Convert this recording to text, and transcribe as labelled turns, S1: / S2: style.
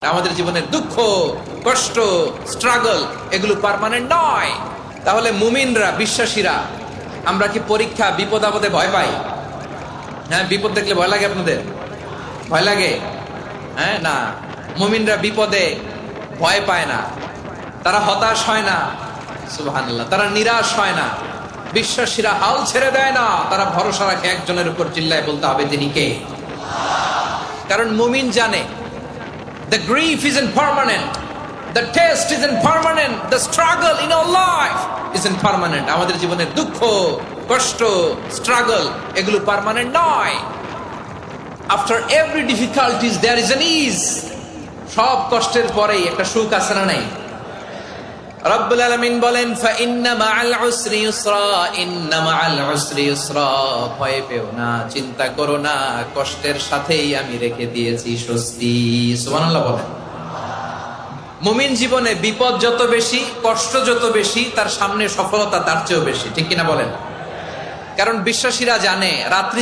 S1: আমাদের জীবনের দুঃখ, কষ্ট, স্ট্রাগল এগুলো পার্মানেন্ট নয়। তাহলে মুমিনরা, বিশ্বাসীরা আমরা কি পরীক্ষা, বিপদ আপদে ভয় পাই? হ্যাঁ, বিপদ দেখলে ভয় লাগে? আপনাদের ভয় লাগে? হ্যাঁ, না, মুমিনরা বিপদে ভয় পায় না, তারা হতাশ হয় না, সুবহানাল্লাহ, তারা নিরাশ হয় না। বিশ্বাসীরা হাল ছেড়ে দেয় না, তারা ভরসা রাখে একজনের উপর, চিল্লায় বলতে হবে তিনি কে। কারণ মুমিন জানে the grief isn't permanent, the test isn't permanent, the struggle in our life isn't permanent. আমাদের জীবনের দুঃখ, কষ্ট, স্ট্রাগল এগুলো পার্মানেন্ট নয়। After every difficulties there is an ease. সব কষ্টের পরেই একটা সুখ আছে না নাই? রব্বুল আলামিন বলেন ফা ইন্না মাআল উসরি ইউসরা, ইন্না মাআল উসরি ইউসরা। ভয় পেও না, চিন্তা করো না, কষ্টের সাথেই আমি রেখে দিয়েছি স্বস্তি। সুবহানাল্লাহ বলেন। মুমিন জীবনে বিপদ যত বেশি, কষ্ট যত বেশি, তার সামনে সফলতা তার চেয়েও বেশি, ঠিক কিনা বলেন? কারণ বিশ্বাসীরা জানে রাত্রি